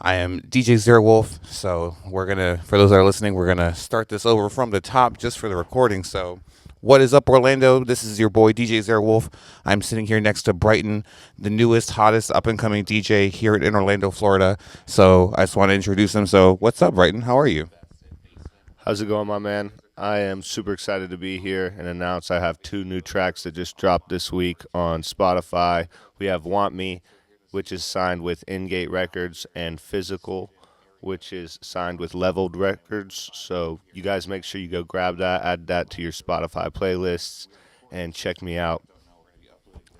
I am DjZerowolf. So for those that are listening, we're gonna start this over from the top just for the recording. So, what is up, Orlando? This is your boy DjZerowolf. I'm sitting here next to Brighton, the newest, hottest, up and coming DJ here in Orlando, Florida. So I just want to introduce him. So, what's up, Brighton? How are you? How's it going, my man? I am super excited to be here and announce I have two new tracks that just dropped this week on Spotify. We have Want Me, which is signed with Ingate Records, and Physical, which is signed with Leveled Records. So you guys make sure you go grab that, add that to your Spotify playlists, and check me out.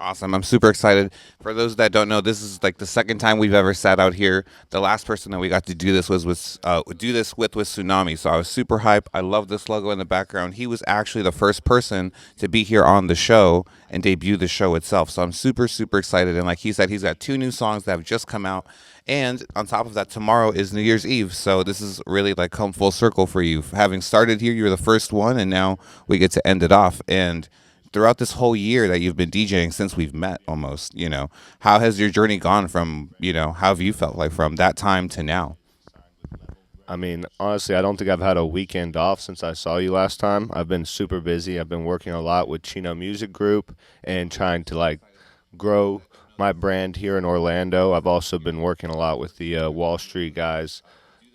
Awesome. I'm super excited. For those that don't know, this is like the second time we've ever sat out here. The last person that we got to do this with was Tsunami. So I was super hyped. I love this logo in the background. He was actually the first person to be here on the show and debut the show itself. So I'm super excited. And like he said, he's got two new songs that have just come out. And on top of that, tomorrow is New Year's Eve. So this is really like come full circle for you. Having started here, you're the first one, and now we get to end it off. And throughout this whole year that you've been DJing since we've met almost, how has your journey gone from, how have you felt like from that time to now? I mean, honestly, I don't think I've had a weekend off since I saw you last time. I've been super busy. I've been working a lot with Chino Music Group and trying to grow my brand here in Orlando. I've also been working a lot with the Wall Street guys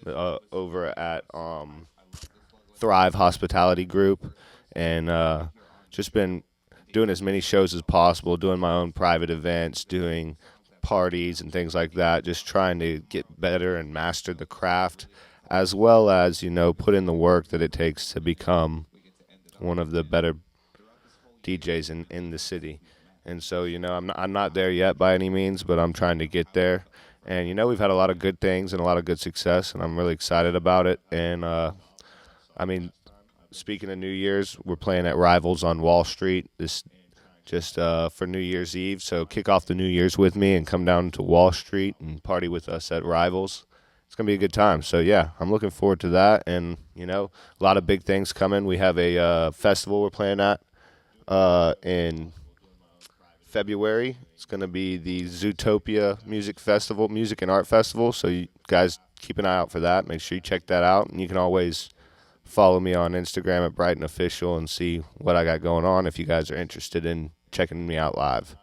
over at Thrive Hospitality Group, and just been doing as many shows as possible, doing my own private events, doing parties and things like that, just trying to get better and master the craft, as well as, put in the work that it takes to become one of the better DJs in the city. And so, I'm not there yet by any means, but I'm trying to get there. And, we've had a lot of good things and a lot of good success, and I'm really excited about it. And, I mean, speaking of New Year's, we're playing at Rivals on Wall Street this just for New Year's Eve. So kick off the New Year's with me and come down to Wall Street and party with us at Rivals. It's gonna be a good time. So yeah, I'm looking forward to that. And a lot of big things coming. We have a festival we're playing at in February. It's gonna be the Zootopia Music Festival, Music and Art Festival. So you guys keep an eye out for that. Make sure you check that out. And you can always follow me on Instagram at Brighton Official and see what I got going on if you guys are interested in checking me out live.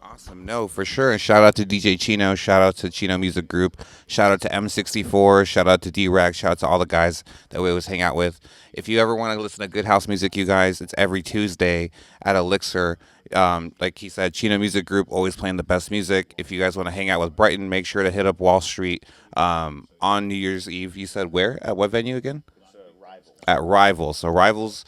Awesome. No, for sure. And shout out to DJ Chino. Shout out to Chino Music Group. Shout out to M64. Shout out to D-Rack. Shout out to all the guys that we always hang out with. If you ever want to listen to good house music, you guys, it's every Tuesday at Elixir. Like he said, Chino Music Group always playing the best music. If you guys want to hang out with Brighton, make sure to hit up Wall Street on New Year's Eve. You said where? At what venue again? At Rivals. So Rivals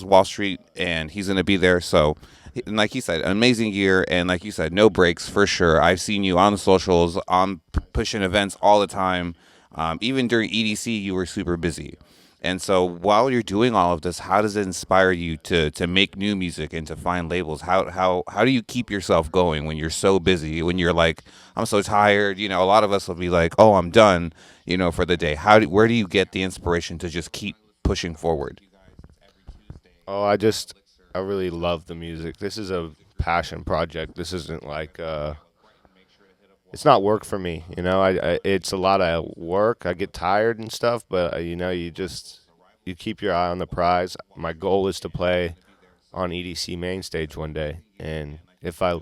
Wall Street, and he's gonna be there. So, and like he said, an amazing year, and like you said, no breaks for sure. I've seen you on the socials, on pushing events all the time. Even during EDC, you were super busy. And so, while you're doing all of this, how does it inspire you to make new music and to find labels? How do you keep yourself going when you're so busy? When you're like, I'm so tired. A lot of us will be like, oh, I'm done. For the day. Where do you get the inspiration to just keep pushing forward? Oh, I really love the music. This is a passion project. This isn't it's not work for me. It's a lot of work. I get tired and stuff, but you keep your eye on the prize. My goal is to play on EDC main stage one day, and if I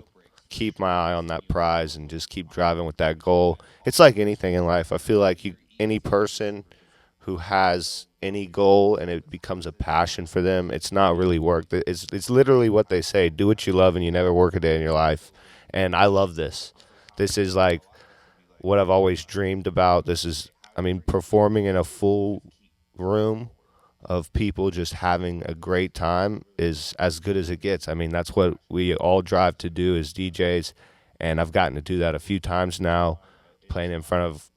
keep my eye on that prize and just keep driving with that goal, it's like anything in life. I feel like any person who has any goal and it becomes a passion for them, it's not really work. It's literally what they say: do what you love, and you never work a day in your life. And I love this. This is like what I've always dreamed about. Performing in a full room of people just having a great time is as good as it gets. That's what we all drive to do as DJs, and I've gotten to do that a few times now, playing in front of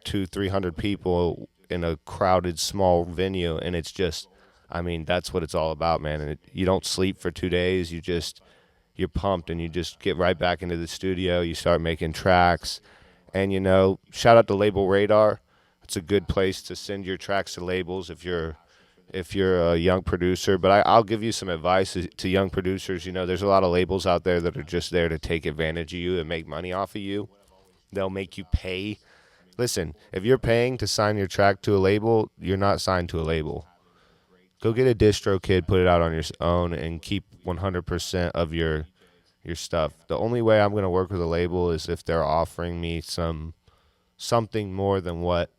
300 people in a crowded small venue, and it's just, that's what it's all about, man. And you don't sleep for 2 days. You're pumped, and you just get right back into the studio. You start making tracks, and shout out to Label Radar. It's a good place to send your tracks to labels if you're a young producer. But I'll give you some advice to young producers. There's a lot of labels out there that are just there to take advantage of you and make money off of you. They'll make you pay. Listen, if you're paying to sign your track to a label, you're not signed to a label. Go get a distro kid, put it out on your own, and keep 100% of your stuff. The only way I'm gonna work with a label is if they're offering me something more than what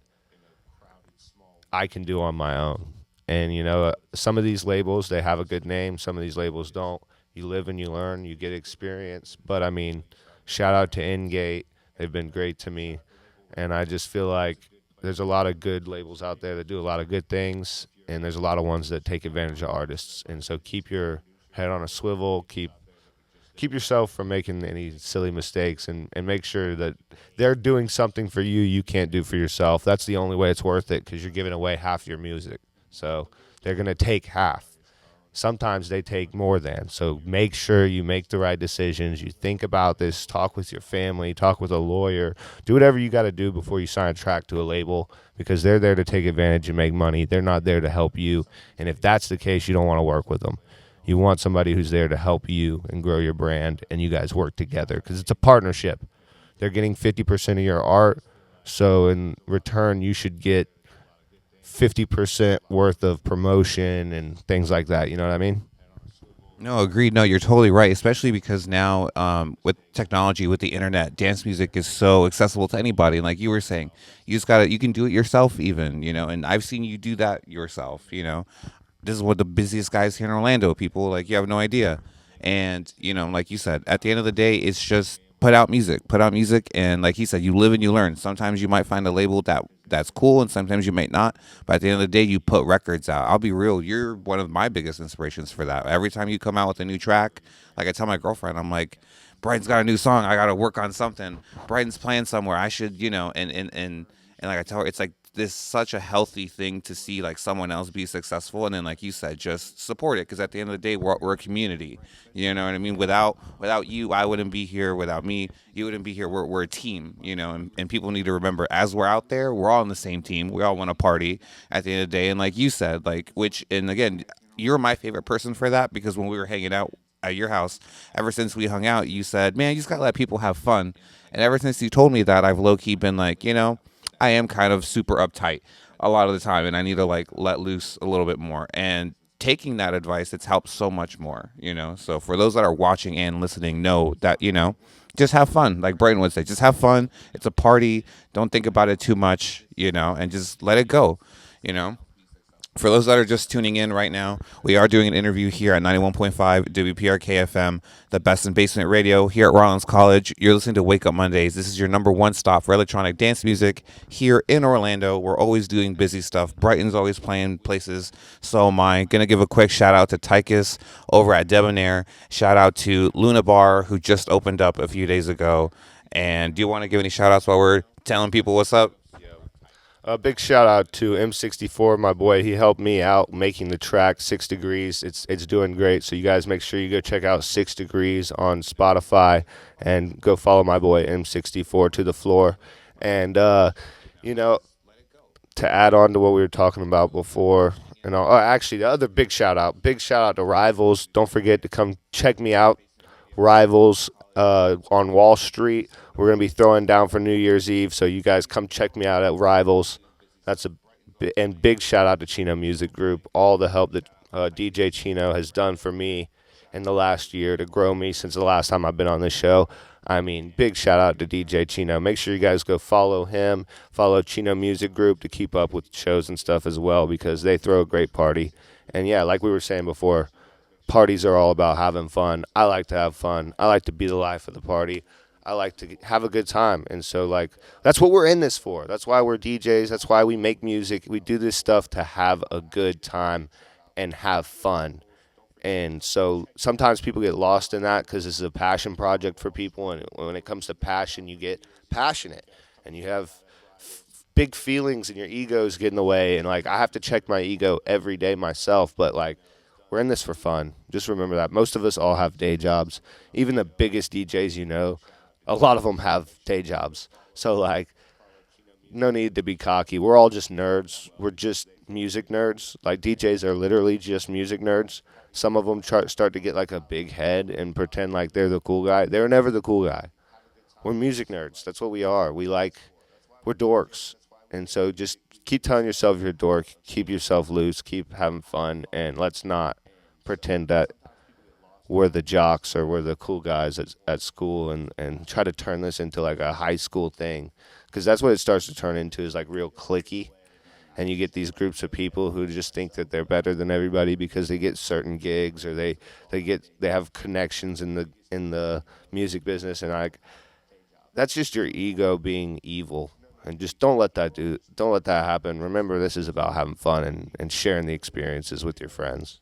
I can do on my own. And some of these labels they have a good name, some of these labels don't. You live and you learn, you get experience. But I mean, shout out to Ingate, they've been great to me, and I just feel like there's a lot of good labels out there that do a lot of good things, and there's a lot of ones that take advantage of artists. And so keep your head on a swivel, keep yourself from making any silly mistakes, and make sure that they're doing something for you you can't do for yourself. That's the only way it's worth it, because you're giving away half your music. So they're going to take half. Sometimes they take more than. So make sure you make the right decisions. You think about this, talk with your family, talk with a lawyer, do whatever you got to do before you sign a track to a label, because they're there to take advantage and make money. They're not there to help you. And if that's the case, you don't want to work with them. You want somebody who's there to help you and grow your brand, and you guys work together, because it's a partnership. They're getting 50% of your art, so in return, you should get 50% worth of promotion and things like that. You know what I mean? No, agreed. No, you're totally right. Especially because now, with technology, with the internet, dance music is so accessible to anybody. And like you were saying, you just gotta, you can do it yourself, even. And I've seen you do that yourself. This is one of the busiest guys here in Orlando. People like you have no idea. And like you said, at the end of the day, it's just put out music, and like he said, you live and you learn. Sometimes you might find a label that's cool, and sometimes you might not. But at the end of the day, you put records out. I'll be real, you're one of my biggest inspirations for that. Every time you come out with a new track, like I tell my girlfriend, I'm like, Brighton's got a new song. I got to work on something. Brighton's playing somewhere. I should, and like I tell her, it's like this such a healthy thing to see like someone else be successful, and then like you said, just support it, because at the end of the day, we're a community. You know what I mean? Without you, I wouldn't be here. Without me, you wouldn't be here. We're a team. And people need to remember, as we're out there, we're all on the same team. We all want to party at the end of the day. And like you said, like which, and again, you're my favorite person for that, because when we were hanging out at your house, ever since we hung out, you said, man, you just gotta let people have fun. And ever since you told me that, I've low key been like, I am kind of super uptight a lot of the time, and I need to like let loose a little bit more. And taking that advice, it's helped so much more. So for those that are watching and listening, know that just have fun. Like Brighton would say, just have fun. It's a party. Don't think about it too much, and just let it go. You know. For those that are just tuning in right now, we are doing an interview here at 91.5 WPRK FM, the best in basement radio here at Rollins College. You're listening to Wake Up Mondays. This is your number one stop for electronic dance music here in Orlando. We're always doing busy stuff. Brighton's always playing places. So am I. Going to give a quick shout out to Tychus over at Debonair. Shout out to Luna Bar, who just opened up a few days ago. And do you want to give any shout outs while we're telling people what's up? A big shout out to M64, my boy. He helped me out making the track 6 Degrees. It's doing great. So you guys make sure you go check out 6 Degrees on Spotify, and go follow my boy M64 to the floor. And you know, to add on to what we were talking about before, actually, the other big shout out to Rivals. Don't forget to come check me out, Rivals, on Wall Street. We're going to be throwing down for New Year's Eve, so you guys come check me out at Rivals. And big shout out to Chino Music Group, all the help that DJ Chino has done for me in the last year to grow me since the last time I've been on this show. I mean, big shout out to DJ Chino. Make sure you guys go follow him, follow Chino Music Group to keep up with shows and stuff as well, because they throw a great party. And yeah, like we were saying before, parties are all about having fun. I like to have fun. I like to be the life of the party. I like to have a good time. And so, like, that's what we're in this for. That's why we're DJs. That's why we make music. We do this stuff to have a good time and have fun. And so sometimes people get lost in that, because this is a passion project for people. And when it comes to passion, you get passionate. And you have big feelings, and your egos get in the way. And, like, I have to check my ego every day myself. But, like, we're in this for fun. Just remember that. Most of us all have day jobs. Even the biggest DJs a lot of them have day jobs. So, like, no need to be cocky. We're all just nerds. We're just music nerds. Like, DJs are literally just music nerds. Some of them start to get, like, a big head and pretend like they're the cool guy. They were never the cool guy. we're music nerds. That's what we are. We're dorks. And so just keep telling yourself you're a dork, keep yourself loose, keep having fun, and let's not pretend that we're the jocks or we're the cool guys at school and try to turn this into like a high school thing. Because that's what it starts to turn into is like real clicky. And you get these groups of people who just think that they're better than everybody because they get certain gigs or they have connections in the music business and like that's just your ego being evil. And just don't let that happen. Remember this is about having fun and sharing the experiences with your friends.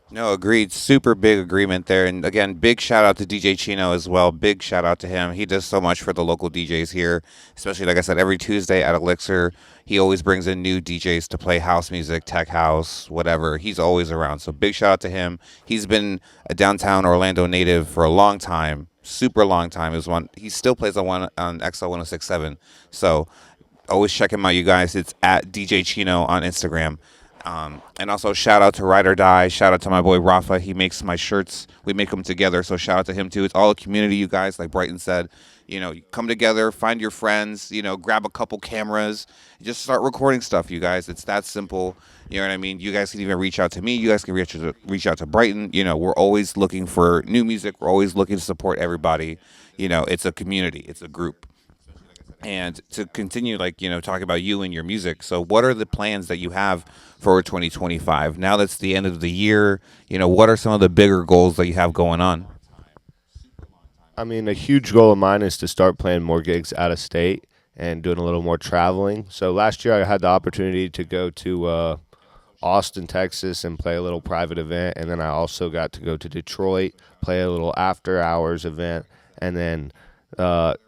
No, agreed. Super big agreement there. And again, big shout out to DJ Chino as well. Big shout out to him. He does so much for the local DJs here, especially like I said, every Tuesday at Elixir. He always brings in new DJs to play house music, tech house, whatever. He's always around. So big shout out to him. He's been a downtown Orlando native for a long time, super long time. He still plays on XL 1067. So always check him out, you guys. It's at DJ Chino on Instagram. And also shout out to Ride or Die. Shout out to my boy Rafa. He makes my shirts. We make them together. So shout out to him too. It's all a community, you guys. Like Brighton said, you come together, find your friends. Grab a couple cameras, just start recording stuff, you guys. It's that simple. You know what I mean? You guys can even reach out to me. You guys can reach out to Brighton. We're always looking for new music. We're always looking to support everybody. It's a community. It's a group. And to continue, like, talking about you and your music. So, what are the plans that you have for 2025? Now that's the end of the year, what are some of the bigger goals that you have going on? I mean, a huge goal of mine is to start playing more gigs out of state and doing a little more traveling. So last year I had the opportunity to go to Austin, Texas, and play a little private event, and then I also got to go to Detroit, play a little after hours event, and then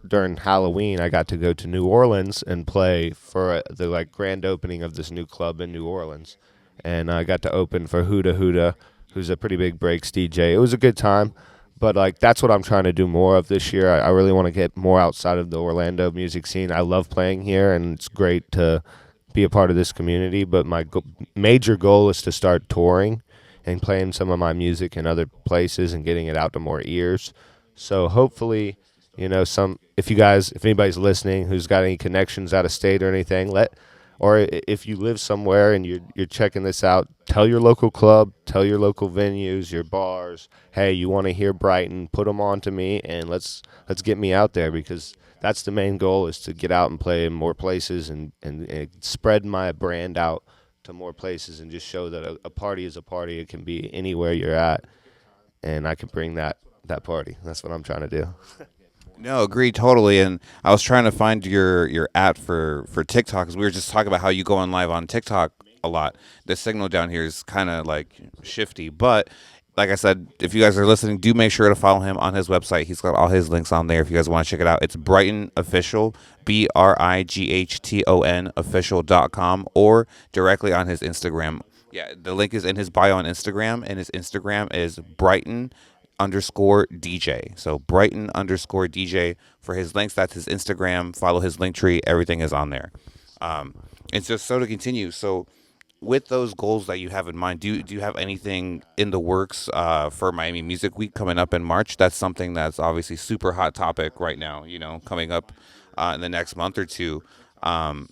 during Halloween I got to go to New Orleans and play for the like grand opening of this new club in New Orleans, and I got to open for Huda Huda, who's a pretty big breaks DJ. It was a good time. But like that's what I'm trying to do more of this year. I really want to get more outside of the Orlando music scene. I love playing here, and it's great to be a part of this community. But my major goal is to start touring and playing some of my music in other places and getting it out to more ears. So hopefully, some if anybody's listening who's got any connections out of state or anything, if you live somewhere and you're checking this out, tell your local club, tell your local venues, your bars, hey, you want to hear Brighton, put them on to me, and let's get me out there because that's the main goal is to get out and play in more places and spread my brand out to more places and just show that a party is a party. It can be anywhere you're at, and I can bring that party. That's what I'm trying to do. No, agreed totally. And I was trying to find your at for TikTok because we were just talking about how you go on live on TikTok a lot. The signal down here is kind of like shifty, but like I said, if you guys are listening, do make sure to follow him on his website. He's got all his links on there. If you guys want to check it out, it's Brighton Official, Brighton official.com, or directly on his Instagram. Yeah, the link is in his bio on Instagram, and his Instagram is Brighton underscore DJ. So Brighton underscore DJ for his links. That's his Instagram. Follow his link tree. Everything is on there. Um, and just so to continue, so with those goals that you have in mind, do you have anything in the works for Miami Music Week coming up in March? That's something that's obviously super hot topic right now. Coming up in the next month or two. Um,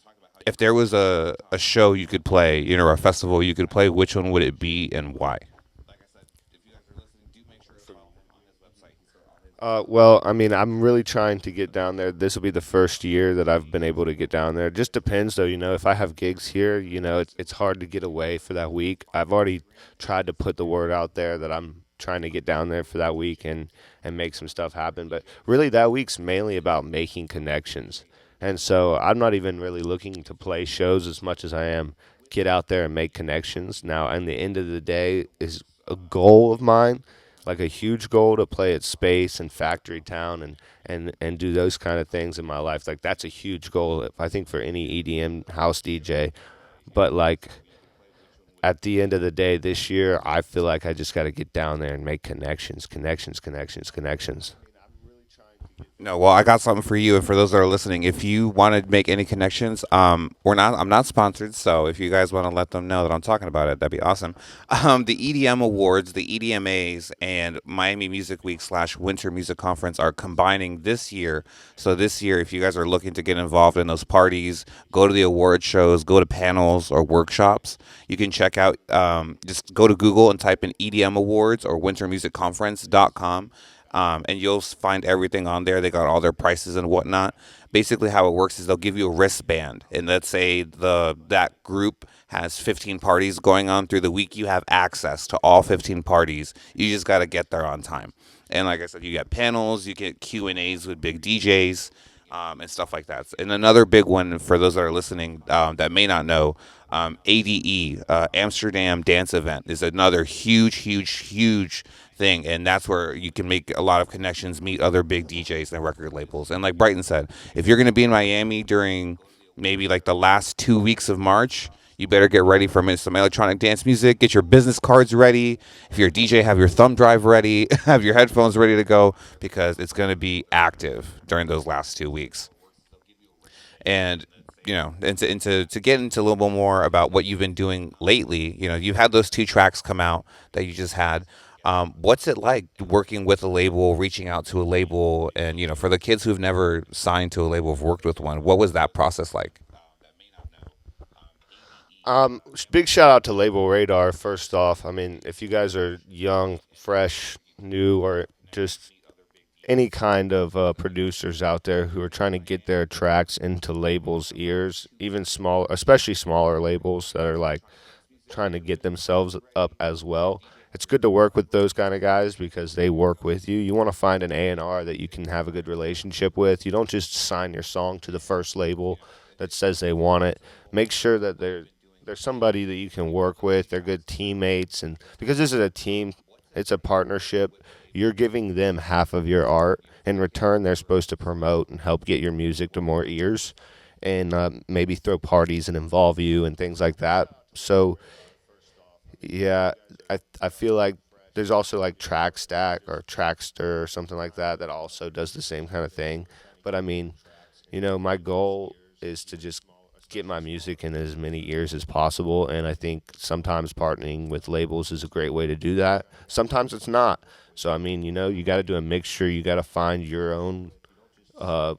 if there was a show you could play, or a festival you could play, which one would it be and why? Well, I mean, I'm really trying to get down there. This will be the first year that I've been able to get down there. It just depends, though. If I have gigs here, it's hard to get away for that week. I've already tried to put the word out there that I'm trying to get down there for that week and make some stuff happen. But really, that week's mainly about making connections. And so I'm not even really looking to play shows as much as I am get out there and make connections. Now, and the end of the day is a goal of mine, like a huge goal to play at Space and Factory Town and do those kind of things in my life. Like that's a huge goal, I think, for any EDM house DJ. But like at the end of the day, this year, I feel like I just got to get down there and make connections. No, well, I got something for you, and for those that are listening, if you want to make any connections, I'm not sponsored, so if you guys want to let them know that I'm talking about it, that'd be awesome. The EDM Awards, the EDMAs, and Miami Music Week slash Winter Music Conference are combining this year. So this year, if you guys are looking to get involved in those parties, go to the award shows, go to panels or workshops, you can check out. Just go to Google and type in EDM Awards or WinterMusicConference.com, and you'll find everything on there. They got all their prices and whatnot. Basically, how it works is they'll give you a wristband, and let's say the that group has 15 parties going on through the week. You have access to all 15 parties. You just got to get there on time. And like I said, you get panels, you get Q&As with big DJs, and stuff like that. And another big one for those that are listening, that may not know, ADE, Amsterdam Dance Event, is another huge, huge, huge thing, and that's where you can make a lot of connections, meet other big DJs and record labels. And like Brighton said, if you're going to be in Miami during maybe like the last 2 weeks of March, you better get ready for some electronic dance music. Get your business cards ready. If you're a DJ, have your thumb drive ready. Have your headphones ready to go, because it's going to be active during those last 2 weeks. And to get into a little bit more about what you've been doing lately, you've had those two tracks come out that you just had. What's it like working with a label, reaching out to a label, and for the kids who've never signed to a label, have worked with one, what was that process like? Big shout out to Label Radar. First off, I mean, if you guys are young, fresh, new, or just any kind of producers out there who are trying to get their tracks into labels' ears, even small, especially smaller labels that are like trying to get themselves up as well. It's good to work with those kind of guys because they work with you. You want to find an A&R that you can have a good relationship with. You don't just sign your song to the first label that says they want it. Make sure that there's somebody that you can work with. They're good teammates, and because this is a team, it's a partnership. You're giving them half of your art. In return, they're supposed to promote and help get your music to more ears, and maybe throw parties and involve you and things like that. So yeah, I feel like there's also like Trackstack or Trackster or something like that that also does the same kind of thing. But I mean, my goal is to just get my music in as many ears as possible, and I think sometimes partnering with labels is a great way to do that. Sometimes it's not. So I mean, you got to do a mixture. You got to find uh,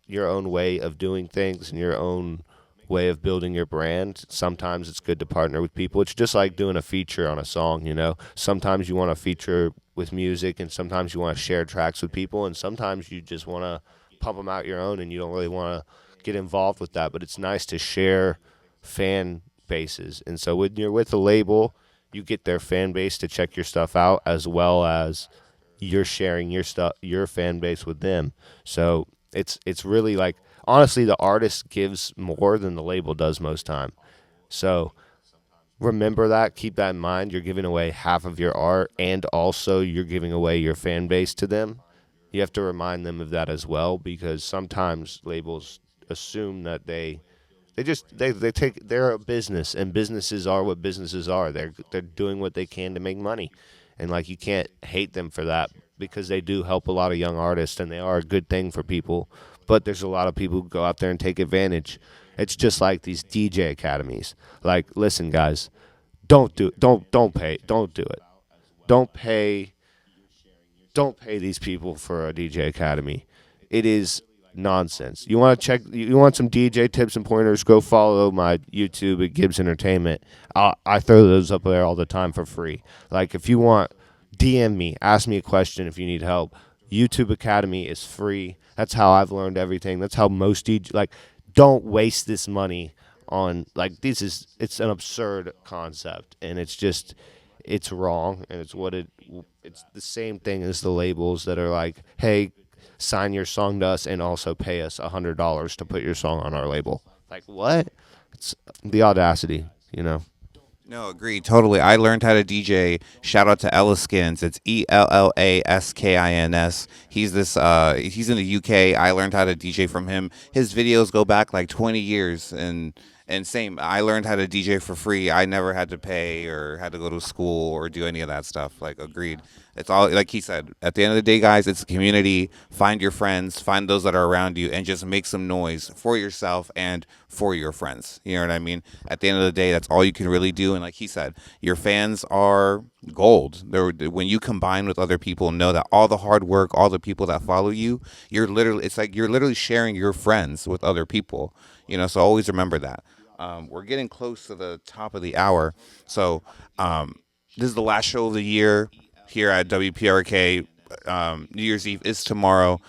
your own way of doing things and your own way of building your brand. Sometimes it's good to partner with people. It's just like doing a feature on a song. Sometimes you want to feature with music, and sometimes you want to share tracks with people, and sometimes you just want to pump them out your own, and you don't really want to get involved with that. But it's nice to share fan bases. And so when you're with a label, you get their fan base to check your stuff out, as well as you're sharing your fan base with them. So it's really like, honestly, the artist gives more than the label does most time. So remember that, keep that in mind. You're giving away half of your art, and also you're giving away your fan base to them. You have to remind them of that as well, because sometimes labels assume that they take, they're a business, and businesses are what businesses are. They're doing what they can to make money, and like, you can't hate them for that, because they do help a lot of young artists, and they are a good thing for people. But there's a lot of people who go out there and take advantage. It's just like these DJ academies. Like, listen, guys, don't do it. Don't pay don't pay these people for a DJ Academy. It is nonsense. You want some DJ tips and pointers, go follow my YouTube at Gibbs Entertainment. I throw those up there all the time for free. Like, if you want, DM me, ask me a question if you need help. YouTube Academy is free. That's how I've learned everything. That's how most DJ, like, don't waste this money on, like, it's an absurd concept, and it's wrong, and it's the same thing as the labels that are like, hey, sign your song to us and also pay us $100 to put your song on our label. Like, what? It's the audacity. No, agreed. Totally. I learned how to DJ. Shout out to Elliskins. It's Ellaskins. He's in the UK. I learned how to DJ from him. His videos go back like 20 years, and And same, I learned how to DJ for free. I never had to pay or had to go to school or do any of that stuff. Like, agreed. It's all like he said. At the end of the day, guys, it's a community. Find your friends, find those that are around you, and just make some noise for yourself and for your friends. You know what I mean? At the end of the day, that's all you can really do. And like he said, your fans are gold. When you combine with other people, know that all the hard work, all the people that follow you, it's like you're literally sharing your friends with other people. So always remember that. We're getting close to the top of the hour, so this is the last show of the year here at WPRK. New Year's Eve is tomorrow.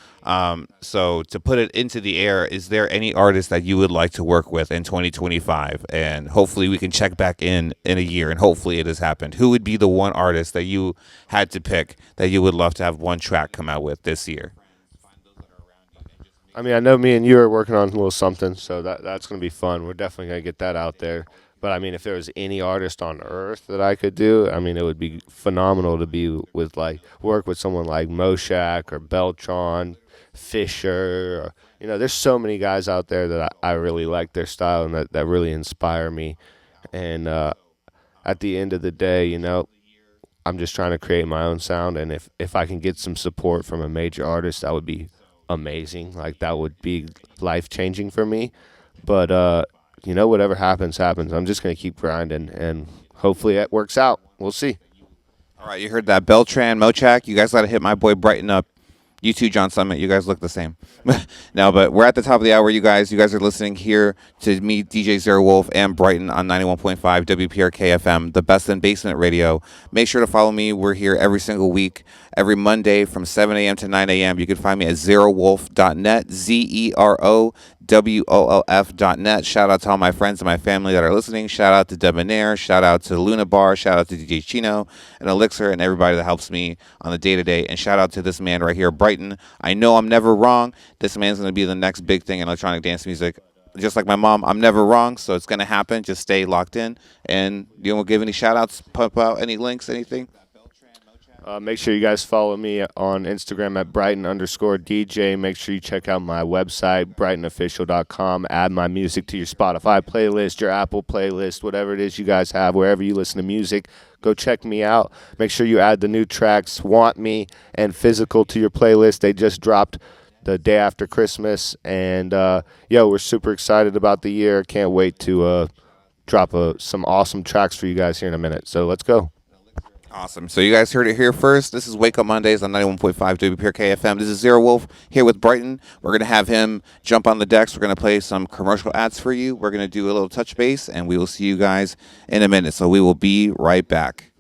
So to put it into the air, is there any artist that you would like to work with in 2025? And hopefully we can check back in a year, and hopefully it has happened. Who would be the one artist that you had to pick that you would love to have one track come out with this year? I mean, I know me and you are working on a little something, so that's gonna be fun. We're definitely gonna get that out there. But I mean, if there was any artist on earth that I could do, I mean, it would be phenomenal to be with like work with someone like Moshak or Beltron, Fisher. Or, there's so many guys out there that I really like their style and that really inspire me. And at the end of the day, I'm just trying to create my own sound, and if I can get some support from a major artist, that would be amazing. Like that would be life changing for me. But whatever happens, happens. I'm just gonna keep grinding, and hopefully it works out. We'll see. All right, you heard that, Beltran, Mochak. You guys got to hit my boy Brighton up. You too, John Summit. You guys look the same. No, but we're at the top of the hour, you guys. You guys are listening here to me, DjZerowolf, and Brighton on 91.5 WPRK FM, the best in basement radio. Make sure to follow me. We're here every single week, every Monday from 7 a.m. to 9 a.m. You can find me at zerowolf.net, ZEROWOLF.net. Shout out to all my friends and my family that are listening. Shout out to Debonair. Shout out to Luna Bar. Shout out to DJ Chino and Elixir and everybody that helps me on the day to day. And shout out to this man right here, Brighton. I know I'm never wrong. This man's going to be the next big thing in electronic dance music. Just like my mom, I'm never wrong, so it's going to happen. Just stay locked in. And you want to give any shout outs, pump out any links, anything? Make sure you guys follow me on Instagram at Brighton_DJ. Make sure you check out my website, BrightonOfficial.com. Add my music to your Spotify playlist, your Apple playlist, whatever it is you guys have, wherever you listen to music. Go check me out. Make sure you add the new tracks, Want Me and Physical, to your playlist. They just dropped the day after Christmas. And, we're super excited about the year. Can't wait to drop some awesome tracks for you guys here in a minute. So let's go. Awesome. So you guys heard it here first. This is Wake Up Mondays on 91.5 WPRK FM. This is DjZerowolf here with Brighton. We're going to have him jump on the decks. We're going to play some commercial ads for you. We're going to do a little touch base, and we will see you guys in a minute. So we will be right back.